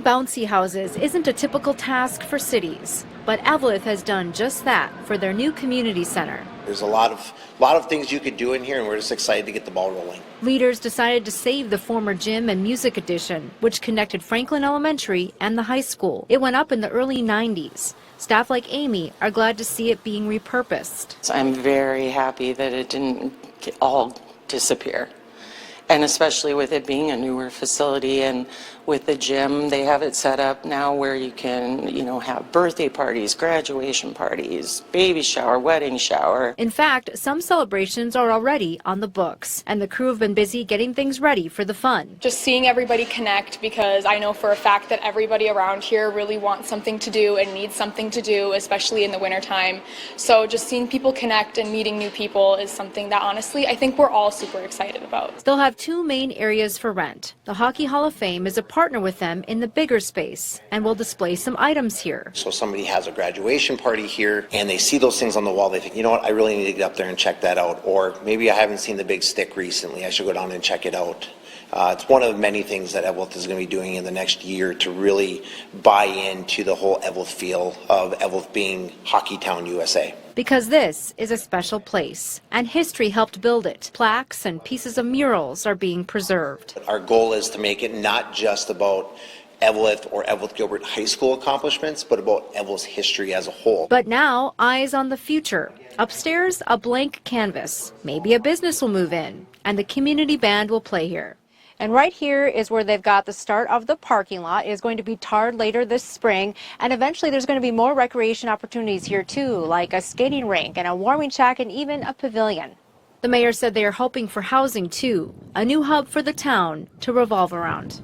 Building bouncy houses isn't a typical task for cities, but Eveleth has done just that for their new community center. There's a lot of things you could do in here, and we're just excited to get the ball rolling. Leaders decided to save the former gym and music addition, which connected Franklin Elementary and the high school. It went up in the early 90s. Staff like Amy are glad to see it being repurposed. I'm very happy that it didn't all disappear. And especially with it being a newer facility, and with the gym, they have it set up now where you can, have birthday parties, graduation parties, baby shower, wedding shower. In fact, some celebrations are already on the books, and the crew have been busy getting things ready for the fun. Just seeing everybody connect, because I know for a fact that everybody around here really wants something to do and needs something to do, especially in the wintertime. So just seeing people connect and meeting new people is something that honestly I think we're all super excited about. They'll have two main areas for rent. The Hockey Hall of Fame is a partner with them in the bigger space and will display some items here. So somebody has a graduation party here and they see those things on the wall, they think, you know what, I really need to get up there and check that out. Or maybe I haven't seen the big stick recently, I should go down and check it out. It's one of many things that Eveleth is going to be doing in the next year to really buy into the whole Eveleth feel of Eveleth being Hockey Town, USA. Because this is a special place, and history helped build it. Plaques and pieces of murals are being preserved. Our goal is to make it not just about Eveleth or Eveleth Gilbert High School accomplishments, but about Eveleth's history as a whole. But now, eyes on the future. Upstairs, a blank canvas. Maybe a business will move in, and the community band will play here. And right here is where they've got the start of the parking lot. It is going to be tarred later this spring. And eventually there's going to be more recreation opportunities here too, like a skating rink and a warming shack and even a pavilion. The mayor said they are hoping for housing too, a new hub for the town to revolve around.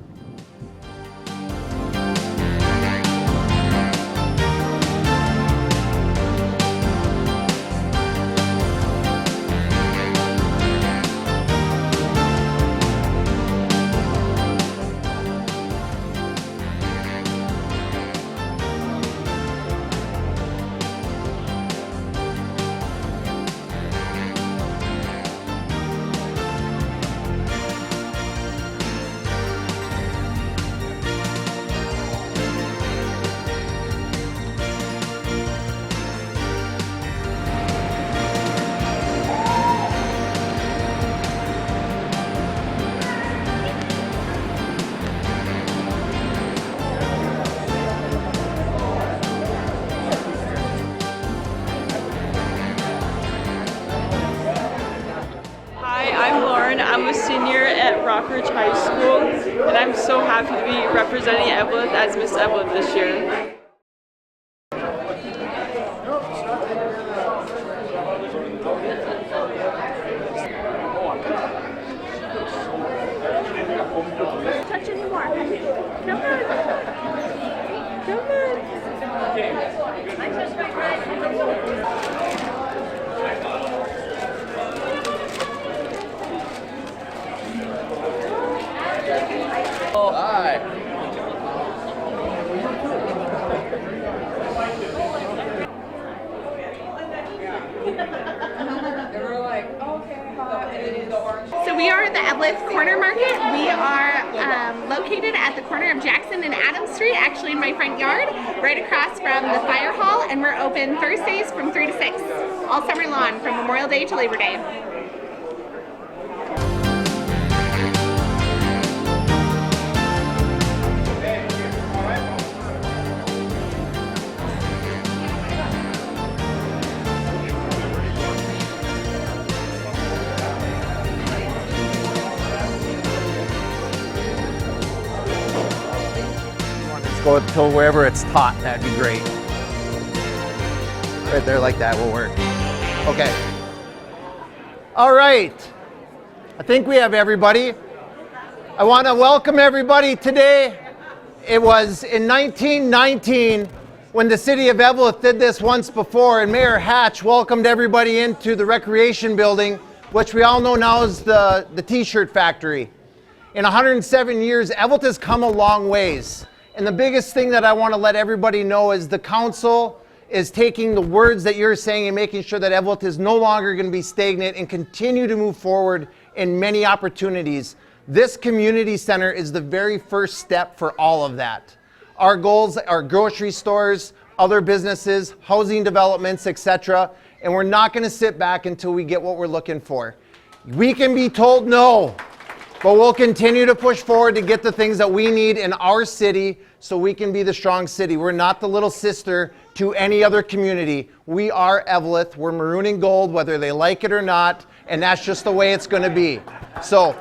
I'm a senior at Rockridge High School, and I'm so happy to be representing Eveleth as Miss Eveleth this year. Touch anymore. Come on. Come on. I touched my breast. Hi. So we are at the Eveleth Corner Market. We are located at the corner of Jackson and Adams Street, actually in my front yard, right across from the fire hall, and we're open Thursdays from 3 to 6, all summer long, from Memorial Day to Labor Day. Go to wherever it's hot, that'd be great. Right there like that will work. Okay. All right. I think we have everybody. I want to welcome everybody today. It was in 1919 when the city of Eveleth did this once before, and Mayor Hatch welcomed everybody into the recreation building, which we all know now is the t-shirt factory. In 107 years, Eveleth has come a long ways. And the biggest thing that I want to let everybody know is the council is taking the words that you're saying and making sure that Eveleth is no longer going to be stagnant and continue to move forward in many opportunities. This community center is the very first step for all of that. Our goals are grocery stores, other businesses, housing developments, etc. And we're not going to sit back until we get what we're looking for. We can be told no, but we'll continue to push forward to get the things that we need in our city so we can be the strong city. We're not the little sister to any other community. We are Eveleth. We're maroon and gold, whether they like it or not, and that's just the way it's going to be. So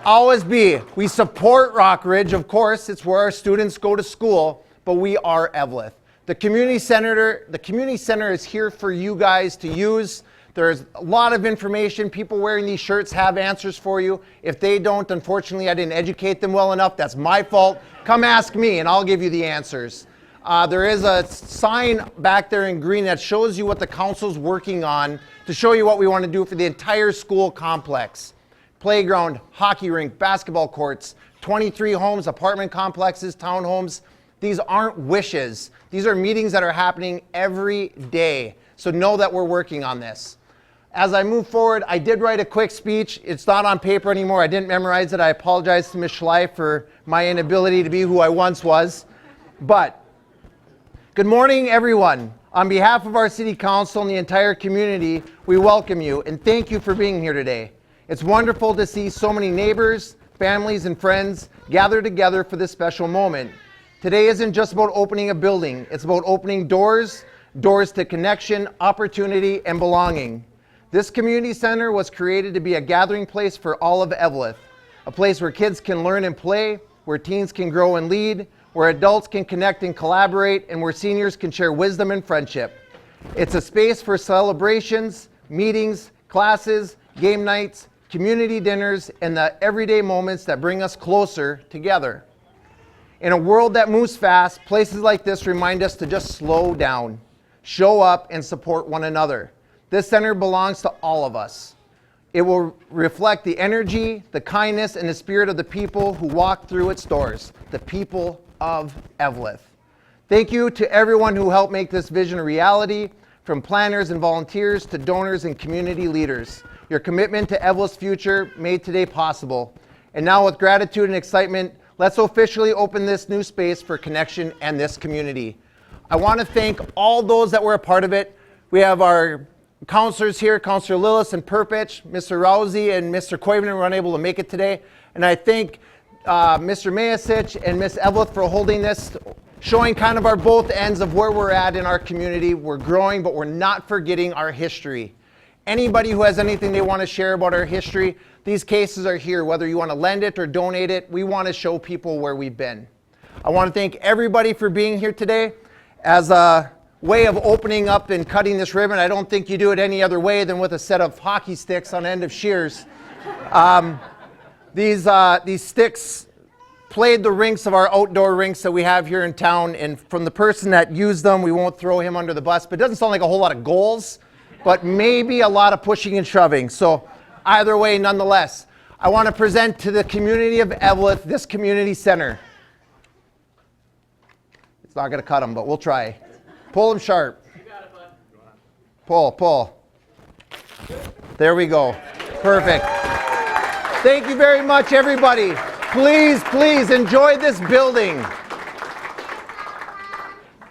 always be. We support Rockridge, of course. It's where our students go to school, but we are Eveleth. The community center is here for you guys to use. There's a lot of information. People wearing these shirts have answers for you. If they don't, unfortunately, I didn't educate them well enough. That's my fault. Come ask me, and I'll give you the answers. There is a sign back there in green that shows you what the council's working on to show you what we want to do for the entire school complex. Playground, hockey rink, basketball courts, 23 homes, apartment complexes, townhomes. These aren't wishes. These are meetings that are happening every day. So know that we're working on this. As I move forward, I did write a quick speech. It's not on paper anymore. I didn't memorize it. I apologize to Ms. Schley for my inability to be who I once was. But good morning, everyone. On behalf of our city council and the entire community, we welcome you and thank you for being here today. It's wonderful to see so many neighbors, families, and friends gather together for this special moment. Today isn't just about opening a building. It's about opening doors to connection, opportunity, and belonging. This community center was created to be a gathering place for all of Eveleth, a place where kids can learn and play, where teens can grow and lead, where adults can connect and collaborate, and where seniors can share wisdom and friendship. It's a space for celebrations, meetings, classes, game nights, community dinners, and the everyday moments that bring us closer together. In a world that moves fast, places like this remind us to just slow down, show up, and support one another. This center belongs to all of us. It will reflect the energy, the kindness, and the spirit of the people who walk through its doors, the people of Eveleth. Thank you to everyone who helped make this vision a reality, from planners and volunteers to donors and community leaders. Your commitment to Eveleth's future made today possible. And now, with gratitude and excitement, let's officially open this new space for connection and this community. I want to thank all those that were a part of it. We have our counselors here, Councillor Lillis and Perpich, Mr. Rousey and Mr. Koivunen were unable to make it today. And I thank Mr. Mayasich and Ms. Eveleth for holding this, showing kind of our both ends of where we're at in our community. We're growing, but we're not forgetting our history. Anybody who has anything they want to share about our history, these cases are here. Whether you want to lend it or donate it, we want to show people where we've been. I want to thank everybody for being here today. As a way of opening up and cutting this ribbon, I don't think you do it any other way than with a set of hockey sticks on end of shears. These sticks played the rinks of our outdoor rinks that we have here in town, and from the person that used them, we won't throw him under the bus, but it doesn't sound like a whole lot of goals, but maybe a lot of pushing and shoving. So either way, nonetheless, I want to present to the community of Eveleth this community center. It's not going to cut them, but we'll try. Pull them sharp. You got it, bud. Pull. There we go. Perfect. Thank you very much, everybody. Please enjoy this building.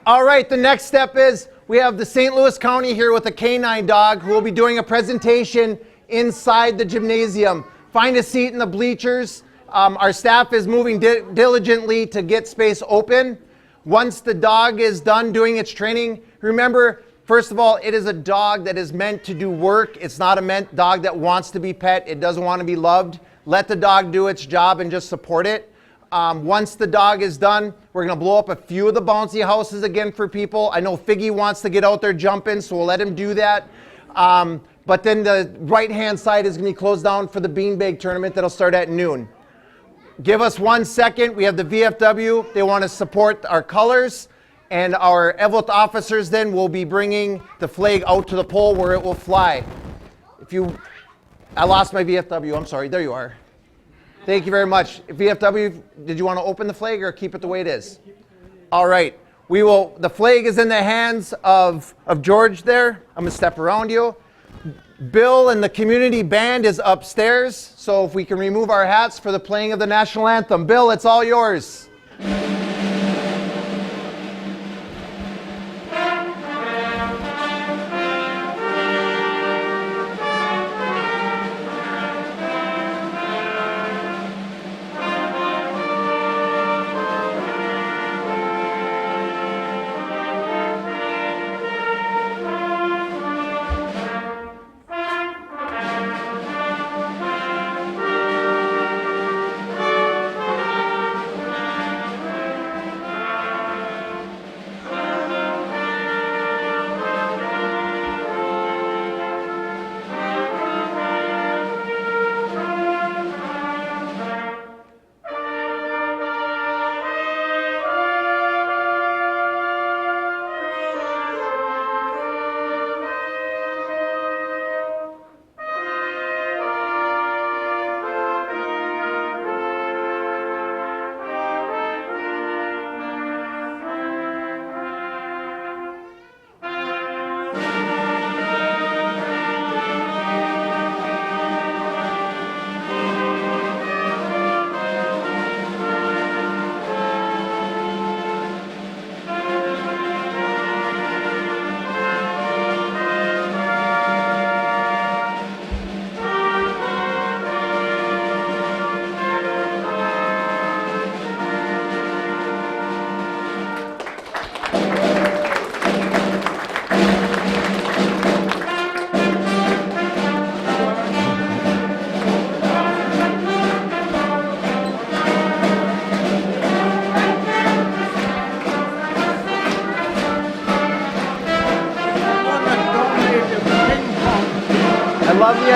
All right, the next step is we have the St. Louis County here with a canine dog who will be doing a presentation inside the gymnasium. Find a seat in the bleachers. Our staff is moving diligently to get space open. Once the dog is done doing its training, remember, first of all, it is a dog that is meant to do work. It's not a dog that wants to be pet. It doesn't want to be loved. Let the dog do its job and just support it. Once the dog is done, we're going to blow up a few of the bouncy houses again for people. I know Figgy wants to get out there jumping, so we'll let him do that. But then the right-hand side is going to be closed down for the beanbag tournament that'll start at noon. Give us 1 second. We have the VFW. They want to support our colors. And our Eveleth officers then will be bringing the flag out to the pole where it will fly. I lost my VFW. I'm sorry. There you are. Thank you very much. VFW, did you want to open the flag or keep it the way it is? All right. The flag is in the hands of George there. I'm going to step around you. Bill and the community band is upstairs. So if we can remove our hats for the playing of the national anthem. Bill, it's all yours.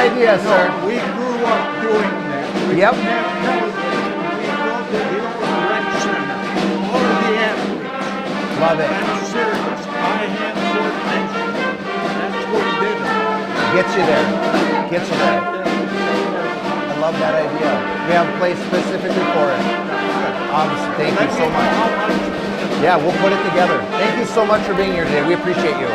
idea, sir. We grew up doing that. We Yep. didn't have television. We loved it. The old rec center. All of the athletes. Love it. I'm serious. High-hand coordination. That's what did it. Gets you there. Gets you there. I love that idea. We have a place specifically for it. Awesome. Thank you so much. Yeah, we'll put it together. Thank you so much for being here today. We appreciate you.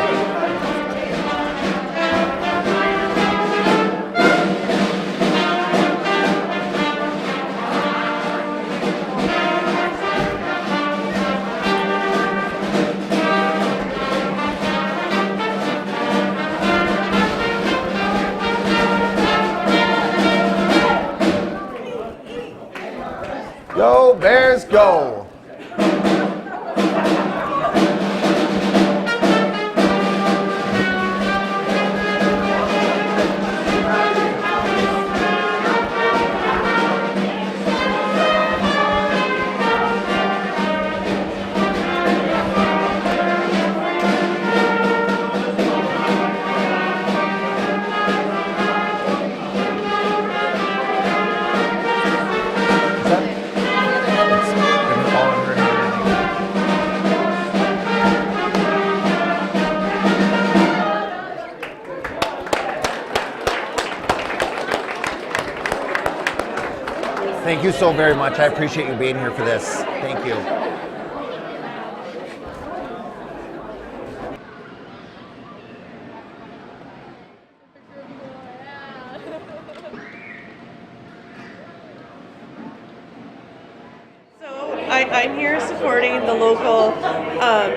Go Bears, go! Thank you so very much. I appreciate you being here for this. Thank you. I'm here supporting the local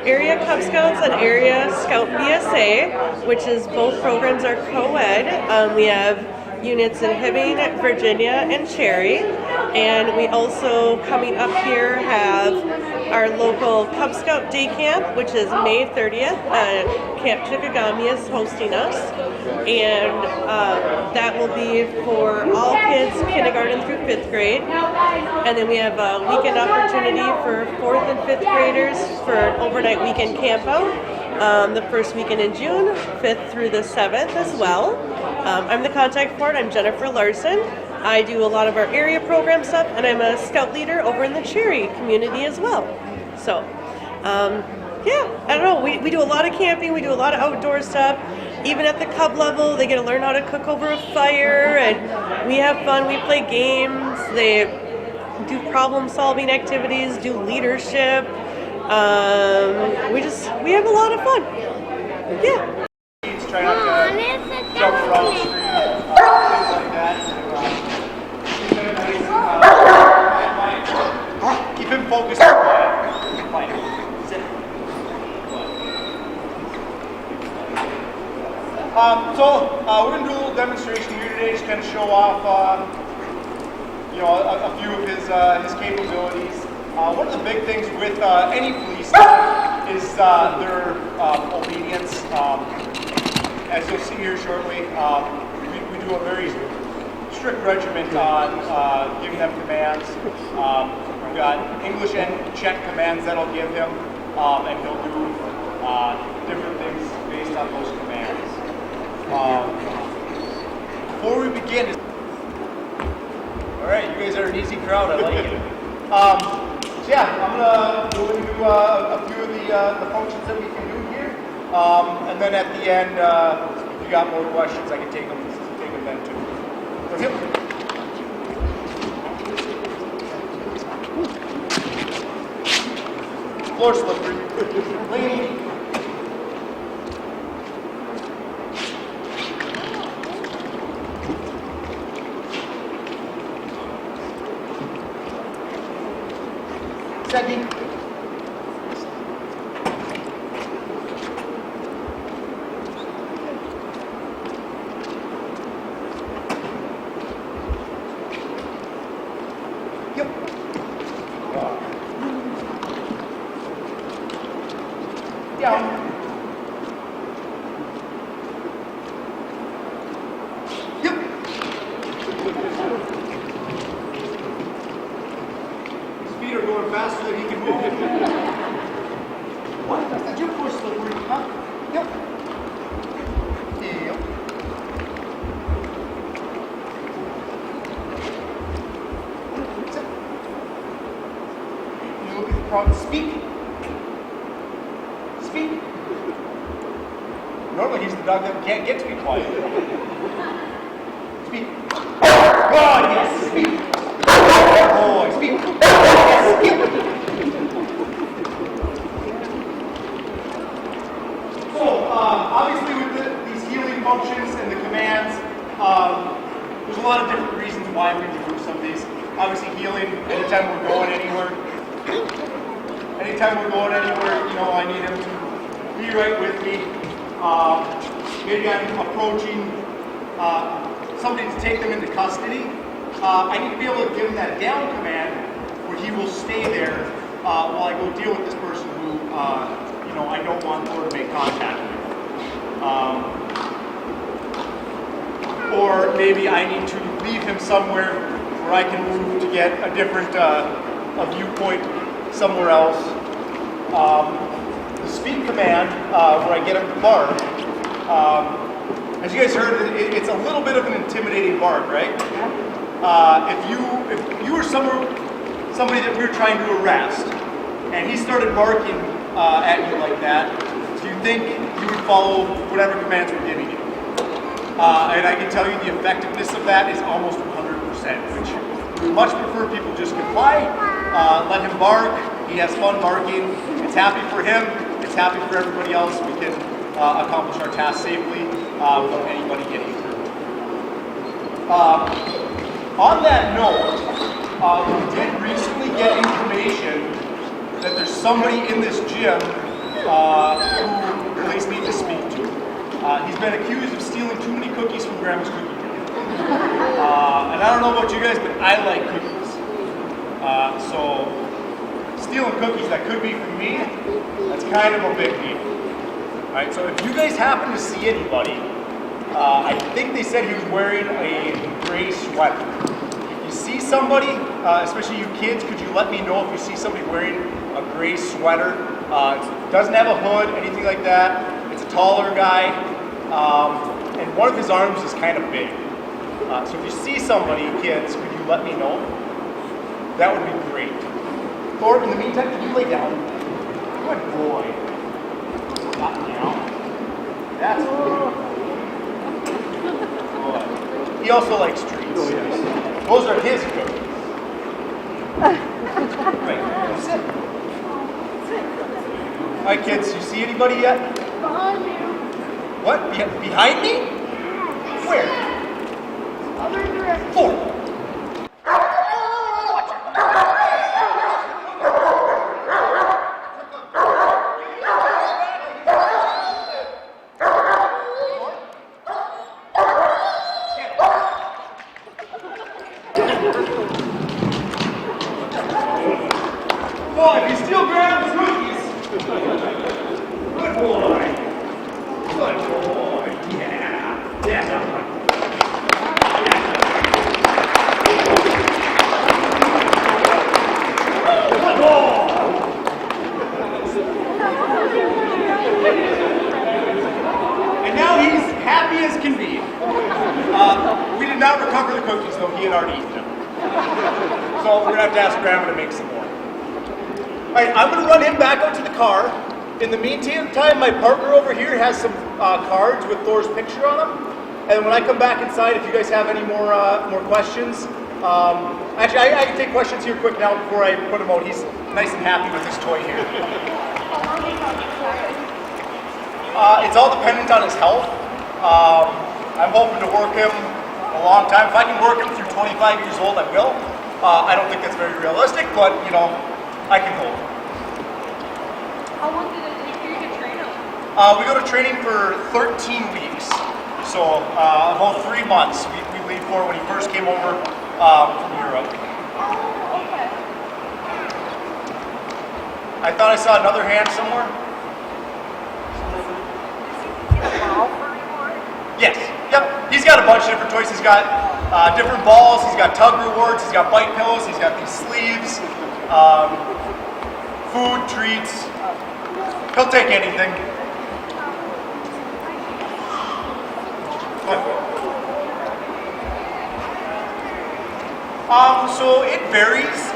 area Cub Scouts and area Scout BSA, which is both programs are co-ed. We have units in Hibbing, Virginia, and Cherry. And we also, coming up here, have our local Cub Scout Day Camp, which is May 30th. Camp Chickagamia is hosting us. And that will be for all kids, kindergarten through 5th grade. And then we have a weekend opportunity for 4th and 5th graders for an overnight weekend camp out. The first weekend in June, 5th through the 7th as well. I'm the contact for it. I'm Jennifer Larson. I do a lot of our area program stuff, and I'm a scout leader over in the Cherry community as well. So, yeah, I don't know. We do a lot of camping. We do a lot of outdoor stuff. Even at the Cub level, they get to learn how to cook over a fire, and we have fun. We play games. They do problem-solving activities, do leadership. We have a lot of fun. Yeah. Try not to jump around the screen, things like that. Keep him focused. We're going to do a little demonstration here today, just kind of show off, a few of his capabilities. One of the big things with any police is their obedience. As you'll see here shortly, we do a very strict regiment on giving them commands. We've got English and Czech commands that'll give him, and he'll do different things based on those commands. Before we begin, all right, you guys are an easy crowd. I like it. I'm gonna go into a few of the functions that we can do here. And then at the end, if you got more questions, I can take them then too. So, floor slippery. Lean. Second. Faster than he can move. What? That's your force slippery, huh? Yep. Yep. problem. Speak. Speak. Normally he's the dog that can't get to be quiet. Speak. God, yes, speak. Oh, speak. Yes, speak. So, obviously with these healing functions and the commands, there's a lot of different reasons why we do some of these. Obviously healing, anytime we're going anywhere. Anytime we're going anywhere, you know, I need him to be right with me. Maybe I'm approaching somebody to take them into custody. I need to be able to give him that down command where he will stay there while I go deal with this person who, you know, I don't want Thor to make contact with. Or maybe I need to leave him somewhere where I can move to get a different a viewpoint somewhere else. The speak command, where I get him to bark, as you guys heard, it's a little bit of an intimidating bark, right? If you were somebody that we were trying to arrest, and he started barking at you like that, do you think you would follow whatever commands we're giving you? And I can tell you the effectiveness of that is almost 100%, which we would much prefer people just comply, let him bark, he has fun barking, it's happy for him, it's happy for everybody else, we can accomplish our task safely without anybody getting hurt. On that note, we did recently get information that there's somebody in this gym who police need to speak to. He's been accused of stealing too many cookies from Grandma's cookie jar. And I don't know about you guys, but I like cookies. So stealing cookies, that could be from me, that's kind of a big deal. All right, so if you guys happen to see anybody, I think they said he was wearing a gray sweater. If you see somebody, especially you kids, could you let me know if you see somebody wearing a gray sweater? It doesn't have a hood, anything like that. It's a taller guy, and one of his arms is kind of big. So if you see somebody, kids, could you let me know? That would be great. Thor, in the meantime, can you lay down? Good boy. Not down. That's good. Boy. He also likes treats. Oh, yes. Those are his cookies. Right, sit. All right, kids, you see anybody yet? Behind you. What? Behind me? Where? Other direction. Thor. Boy, if you still grab the cookies. Good boy. Good boy. Yeah. Yeah. Good boy. And now he's happy as can be. We did not recover the cookies, though. He had already eaten them. So we're going to have to ask Grandma to make some more. All right, I'm going to run him back out to the car. In the meantime, my partner over here has some cards with Thor's picture on them. And when I come back inside, if you guys have any more questions, actually, I can take questions here quick now before I put him out. He's nice and happy with his toy here. It's all dependent on his health. I'm hoping to work him a long time. If I can work him through 25 years old, I will. I don't think that's very realistic, but, you know, I can hope. How long did it take you to train him? We go to training for 13 weeks. So about 3 months we leave for when he first came over from Europe. Okay. I thought I saw another hand somewhere. Yes. Yep. He's got a bunch of different toys. He's got different balls. He's got tug rewards. He's got bite pillows. He's got these sleeves. Food, treats. He'll take anything. So it varies.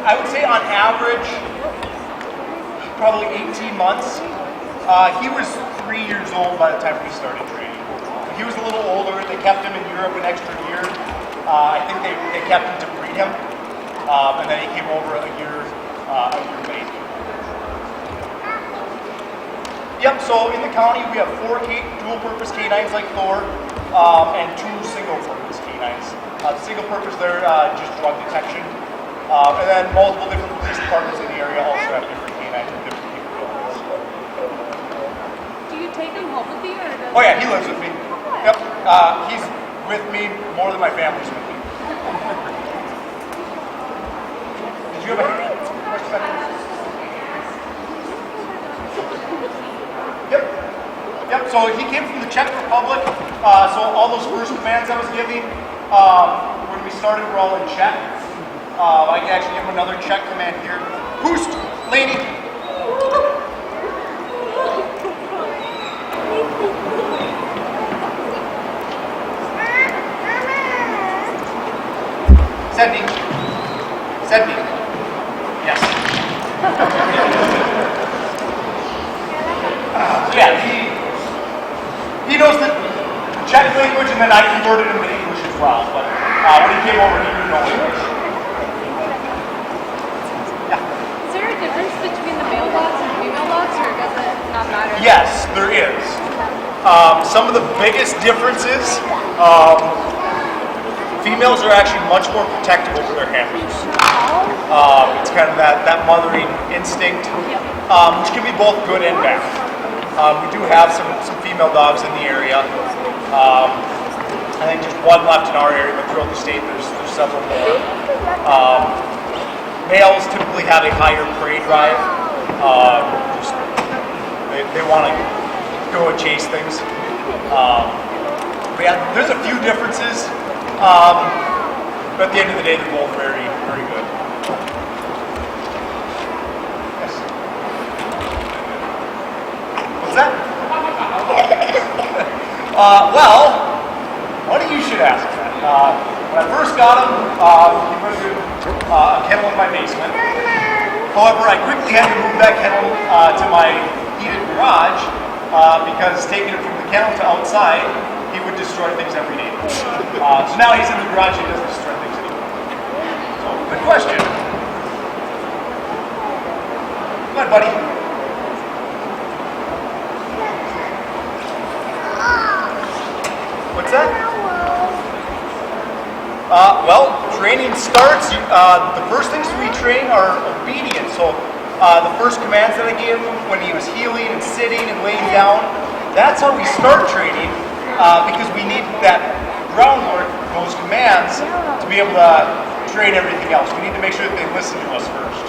I would say on average, probably 18 months. He was 3 years old by the time we started training. He was a little older. They kept him in Europe an extra year. I think they kept him to breed him, and then he came over a year late. Yep. So in the county, we have 4 dual-purpose canines like Thor, and 2 single-purpose canines. The single-purpose, they're just drug detection, and then multiple different police departments in the area also have different canines with different capabilities. Do you take him home with you, or does Oh yeah, he lives with me. Yep. He's with me more than my family's with me. Did you have a question? Yep, so he came from the Czech Republic, so all those first commands I was giving when we started were all in Czech. I can actually give him another Czech command here. Pust, lady. Sedni. Sedni. Yes. Yeah, he knows the Czech language, and then I converted him to English as well. But when he came over, he didn't know English. Yeah. Is there a difference between the male dogs and female dogs, or does it not matter? Yes, there is. Some of the biggest differences, females are actually much more protective over their handlers. It's kind of that mothering instinct, which can be both good and bad. We do have some female dogs in the area. I think just one left in our area, but throughout the state there's several more. Males typically have a higher prey drive. They want to go and chase things. But yeah, there's a few differences. But at the end of the day, they're both very, very good. Yes. What's that? Well, funny you should ask that. When I first got him, he was in a kennel in my basement. However, I quickly had to move that kennel to my heated garage because taking him from the kennel to outside, he would destroy things every day. So now he's in the garage, he doesn't destroy things anymore. So, good question. Go ahead, buddy. What's that? Well, training starts. The first things we train are obedience. So the first commands that I gave him when he was heeling and sitting and laying down, that's how we start training because we need that groundwork, those commands, to be able to train everything else. We need to make sure that they listen to us first.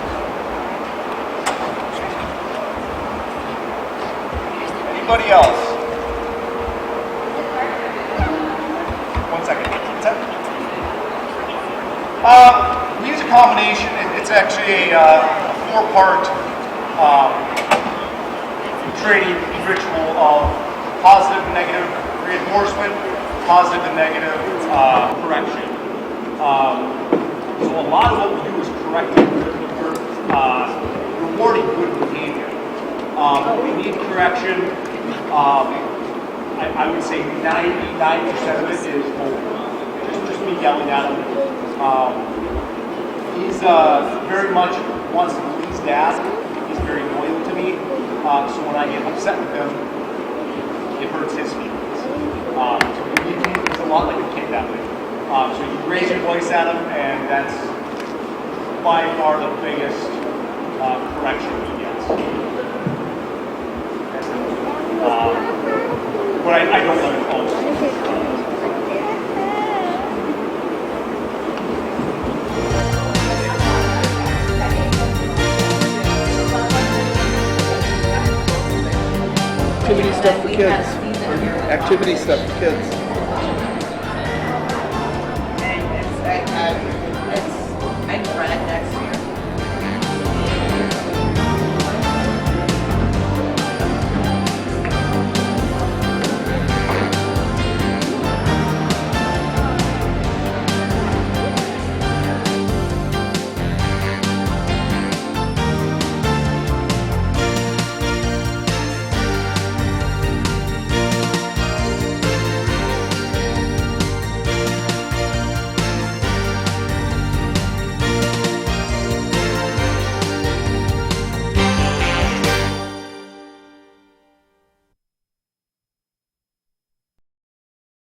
Anybody else? One second. What's that? We use a combination. It's actually a 4-part training ritual of positive and negative reinforcement, positive and negative correction. So a lot of what we do is correcting. We're rewarding good behavior. We need correction. I would say 99% of it is just me yelling at him. He's very much wants to please Dad. He's very loyal to me. So when I get upset with him, it hurts his feelings. So he's a lot like a kid that way. So you raise your voice at him, and that's by far the biggest correction he gets. But I don't let it always. Activity stuff for kids. Activity stuff for kids.